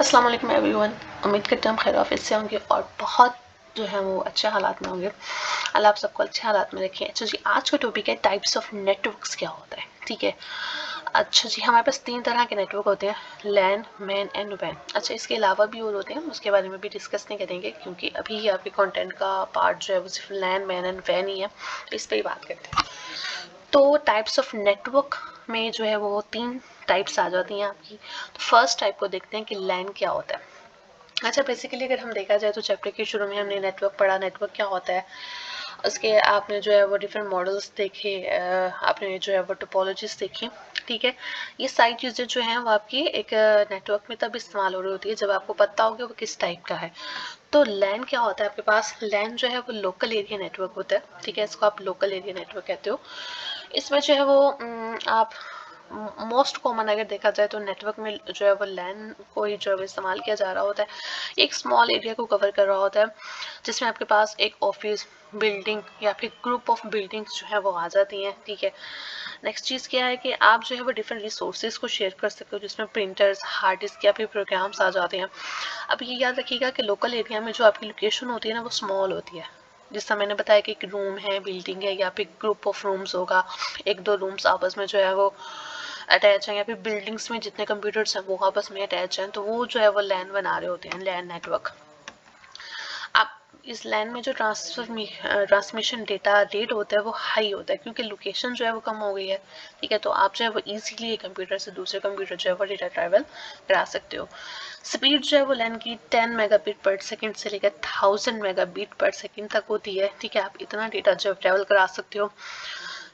अस्सलाम वालेकुम एवरीवन। उम्मीद करते हैं हम खैर ऑफिस से होंगे और बहुत जो है वो अच्छे हालात में होंगे। अल्लाह आप सबको अच्छे हालात में रखें। अच्छा जी, आज का टॉपिक है टाइप्स ऑफ नेटवर्क्स क्या होता है। ठीक है, अच्छा जी, हमारे पास 3 तरह के नेटवर्क होते हैं, लैन, मैन एंड वैन। अच्छा, इसके अलावा भी और होते हैं, उसके बारे में भी डिस्कस नहीं करेंगे क्योंकि अभी आपके कंटेंट का पार्ट जो है वो सिर्फ लैन, मैन एंड वैन ही है, इस पर ही बात करते हैं। तो टाइप्स ऑफ नेटवर्क में जो है वो 3 टाइप्स आ जाती हैं आपकी। तो फर्स्ट टाइप को देखते हैं कि लैन क्या होता है। अच्छा, बेसिकली अगर हम देखा जाए तो चैप्टर के शुरू में हमने नेटवर्क पढ़ा, नेटवर्क क्या होता है। उसके आपने जो है वो डिफरेंट मॉडल्स देखे, आपने जो है वो टोपोलॉजीज देखी। ठीक है, ये सारी चीज़ें जो हैं वो आपकी एक नेटवर्क में तब इस्तेमाल हो रही होती है जब आपको पता हो कि वो किस टाइप का है। तो लैन क्या होता है आपके पास। लैन जो है वो लोकल एरिया नेटवर्क होता है। ठीक है, इसको आप लोकल एरिया नेटवर्क कहते हो। इसमें जो है वो आप मोस्ट कॉमन अगर देखा जाए तो नेटवर्क में जो है वो लैन को ही जो है वो इस्तेमाल किया जा रहा होता है। एक स्मॉल एरिया को कवर कर रहा होता है जिसमें आपके पास एक ऑफिस, बिल्डिंग या फिर ग्रुप ऑफ बिल्डिंग्स जो है वो आ जाती हैं। ठीक है, नेक्स्ट चीज़ क्या है कि आप जो है वो डिफरेंट रिसोर्सेज को शेयर कर सकते हो जिसमें प्रिंटर्स, हार्ड डिस्क या फिर प्रोग्राम्स आ जाते हैं। अब ये याद रखिएगा कि लोकल एरिया में जो आपकी लोकेशन होती है ना वो स्मॉल होती है। जिससे मैंने बताया कि एक रूम है, बिल्डिंग है या फिर ग्रुप ऑफ रूम्स होगा, एक दो रूम्स आपस में जो है वो अटैच हैं या फिर बिल्डिंग्स में जितने कंप्यूटर्स हैं वो आपस में अटैच हैं, तो वो जो है वो लैन बना रहे होते हैं, लैन नेटवर्क। आप इस लैन में जो ट्रांसमिशन डेटा रेट होता है वो हाई होता है क्योंकि लोकेशन जो है वो कम हो गई है। ठीक है, तो आप जो है वो इजीली एक कंप्यूटर से दूसरे कंप्यूटर जो है वो डेटा ट्रैवल करा सकते हो। स्पीड जो है वो लैन की 10 मेगाबिट पर सेकंड से लेकर 1000 मेगाबिट पर सेकंड तक होती है। ठीक है, आप इतना डेटा जो ट्रैवल करा सकते हो।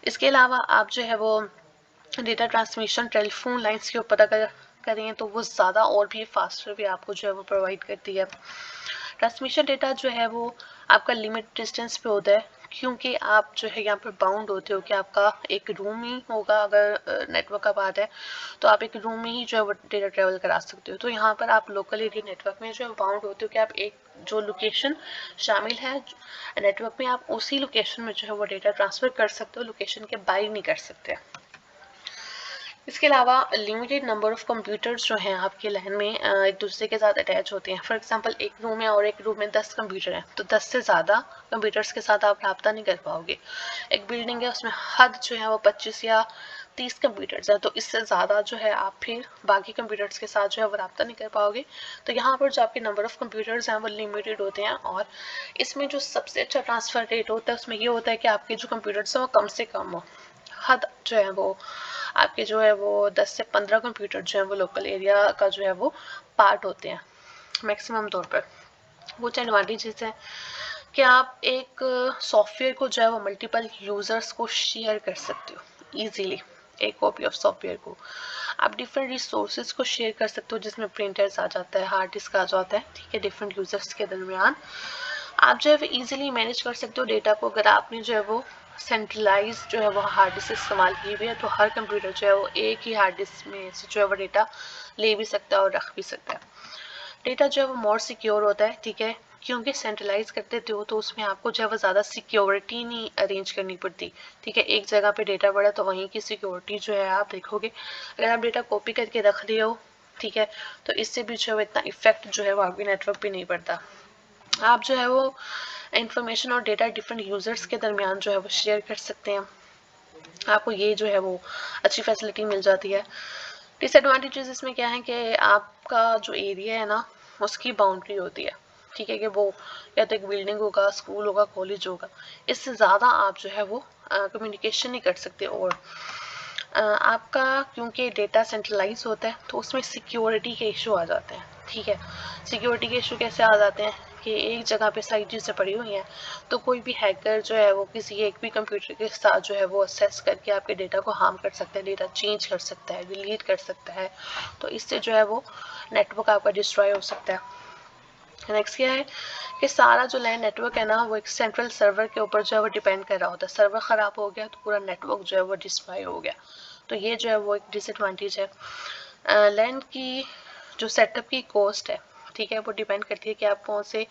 इसके अलावा आप जो है वो डेटा ट्रांसमिशन टेलीफोन लाइंस के ऊपर अगर करें तो वो ज़्यादा और भी फास्टर भी आपको जो है वो प्रोवाइड करती है। ट्रांसमिशन डेटा जो है वो आपका लिमिट डिस्टेंस पे होता है क्योंकि आप जो है यहाँ पर बाउंड होते हो कि आपका एक रूम ही होगा। अगर नेटवर्क का बात है तो आप एक रूम में ही जो है वो डेटा ट्रेवल करा सकते हो। तो यहाँ पर आप लोकल एरिया नेटवर्क में जो है बाउंड होते हो कि आप एक जो लोकेशन शामिल है नेटवर्क में, आप उसी लोकेशन में जो है वो डेटा ट्रांसफ़र कर सकते हो, लोकेशन के बाहर नहीं कर सकते। इसके अलावा लिमिटेड नंबर ऑफ कंप्यूटर्स जो हैं आपके लैन में एक दूसरे के साथ अटैच होते हैं। फॉर एग्जांपल एक रूम है और एक रूम में 10 कंप्यूटर हैं तो 10 से ज़्यादा कंप्यूटर्स के साथ आप रब्ता नहीं कर पाओगे। एक बिल्डिंग है उसमें हद जो है वो 25 या 30 कंप्यूटर्स है, तो इससे ज़्यादा जो है आप फिर बाकी कंप्यूटर्स के साथ जो है वो रब्ता नहीं कर पाओगे। तो यहाँ पर जो आपके नंबर ऑफ कंप्यूटर्स हैं वो लिमिटेड होते हैं और इसमें जो सबसे अच्छा ट्रांसफ़र रेट होता है उसमें ये होता है कि आपके जो कंप्यूटर्स हैं वो कम से कम हो। हद जो है वो आपके जो है वो 10 से 15 कंप्यूटर जो है वो लोकल एरिया का जो है वो पार्ट होते हैं मैक्सिमम तौर पर। कुछ एडवांटेजेस हैं कि आप एक सॉफ्टवेयर को जो है वो मल्टीपल यूज़र्स को शेयर कर सकते हो ईजीली। एक कॉपी ऑफ सॉफ्टवेयर को आप डिफरेंट रिसोर्सेज को शेयर कर सकते हो जिसमें प्रिंटर्स आ जाता है, हार्ड डिस्क आ जाता है। ठीक है, डिफरेंट यूज़र्स के दरमियान आप जो है वो ईजिली मैनेज कर सकते हो डेटा को। अगर आपने जो है वो सेंट्रलाइज जो है वो हार्ड डिस्क इस्तेमाल की हुई है तो हर कंप्यूटर जो है वो एक ही हार्ड डिस्क में से जो है वो डेटा ले भी सकता है और रख भी सकता है। डेटा जो है वो मोर सिक्योर होता है। ठीक है, क्योंकि सेंट्रलाइज कर देते हो तो उसमें आपको जो है वो ज़्यादा सिक्योरिटी नहीं अरेंज करनी पड़ती। ठीक है, एक जगह पे डेटा पड़ा तो वहीं की सिक्योरिटी जो है आप देखोगे। अगर आप डेटा कॉपी करके रख रहे हो, ठीक है, तो इससे भी जो है इतना इफेक्ट जो है वो आपके नेटवर्क पे नहीं पड़ता। आप जो है वो इंफॉर्मेशन और डेटा डिफरेंट यूज़र्स के दरमियान जो है वो शेयर कर सकते हैं। आपको ये जो है वो अच्छी फैसिलिटी मिल जाती है। डिसएडवांटेजेस इसमें क्या है कि आपका जो एरिया है ना उसकी बाउंड्री होती है। ठीक है, कि वो या तो एक बिल्डिंग होगा, स्कूल होगा, कॉलेज होगा, इससे ज़्यादा आप जो है वो कम्युनिकेशन नहीं कर सकते। और आपका क्योंकि डेटा सेंट्रलाइज होता है तो उसमें सिक्योरिटी के इशू आ जाते हैं। ठीक है, सिक्योरिटी के इशू कैसे आ जाते हैं कि एक जगह पे सारी चीज़ें पड़ी हुई हैं तो कोई भी हैकर जो है वो किसी एक भी कंप्यूटर के साथ जो है वो असेस करके आपके डेटा को हार्म कर सकता है, डेटा चेंज कर सकता है, डिलीट कर सकता है। तो इससे जो है वो नेटवर्क आपका डिस्ट्रॉय हो सकता है। नेक्स्ट क्या है कि सारा जो लैन नेटवर्क है ना वो एक सेंट्रल सर्वर के ऊपर जो है वो डिपेंड कर रहा होता है। सर्वर ख़राब हो गया तो पूरा नेटवर्क जो है वो डिस्ट्रॉय हो गया। तो ये जो है वो एक डिसएडवांटेज है। लैन की जो सेटअप की कॉस्ट है, ठीक है, वो डिपेंड करती है कि आप कौन से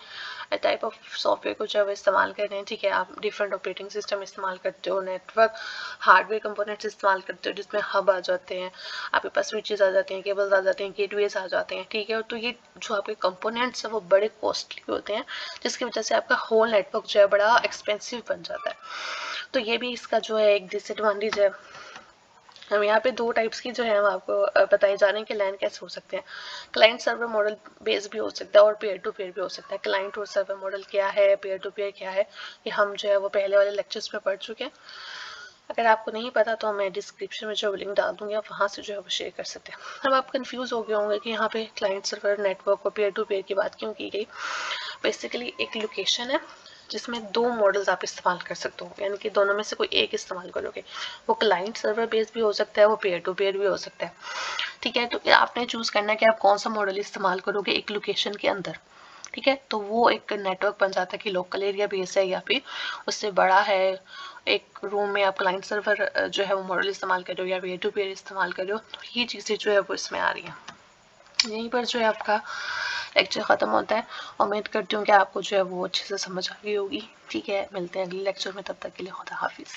टाइप ऑफ सॉफ्टवेयर को जो है इस्तेमाल कर रहे हैं। ठीक है, आप डिफरेंट ऑपरेटिंग सिस्टम इस्तेमाल करते हो, नेटवर्क हार्डवेयर कंपोनेंट्स इस्तेमाल करते हो जिसमें हब आ जाते हैं, आपके पास स्विचेस आ जाते हैं, केबल्स आ जाते हैं, गेटवेज आ जाते हैं। ठीक है, तो ये जो आपके कंपोनेंट्स हैं वो बड़े कॉस्टली होते हैं, जिसकी वजह से आपका होल नेटवर्क जो है बड़ा एक्सपेंसिव बन जाता है। तो ये भी इसका जो है एक डिसएडवांटेज है। हम यहाँ पे दो टाइप्स की जो है हम आपको बताए जा रहे हैं कि लैन कैसे हो सकते हैं। क्लाइंट सर्वर मॉडल बेस भी हो सकता है और पेयर टू पेयर भी हो सकता है। क्लाइंट और सर्वर मॉडल क्या है, पेयर टू पेयर क्या है, ये हम जो है वो पहले वाले लेक्चर्स में पढ़ चुके हैं। अगर आपको नहीं पता तो मैं डिस्क्रिप्शन में जो लिंक डाल दूंगी, आप वहाँ से जो है वो शेयर कर सकते हैं। अब आप कंफ्यूज हो गए होंगे कि यहाँ पे क्लाइंट सर्वर नेटवर्क और पेयर टू पेयर की बात क्यों की गई। बेसिकली एक लोकेशन है जिसमें दो मॉडल्स आप इस्तेमाल कर सकते हो, यानी कि दोनों में से कोई एक इस्तेमाल करोगे। वो क्लाइंट सर्वर बेस्ड भी हो सकता है, वो पेयर टू पेयर भी हो सकता है। ठीक है, तो आपने चूज करना है कि आप कौन सा मॉडल इस्तेमाल करोगे एक लोकेशन के अंदर। ठीक है, तो वो एक नेटवर्क बन जाता है कि लोकल एरिया बेस है या फिर उससे बड़ा है। एक रूम में आप क्लाइंट सर्वर जो है वो मॉडल इस्तेमाल कर रहे हो या पेयर टू पेयर इस्तेमाल कर रहे हो, तो ये चीज़ें जो है वो इसमें आ रही हैं। यहीं पर जो है आपका लेक्चर ख़त्म होता है। उम्मीद करती हूँ कि आपको जो है वो अच्छे से समझ आ गई होगी। ठीक है, मिलते हैं अगले लेक्चर में, तब तक के लिए खुदा हाफिज़।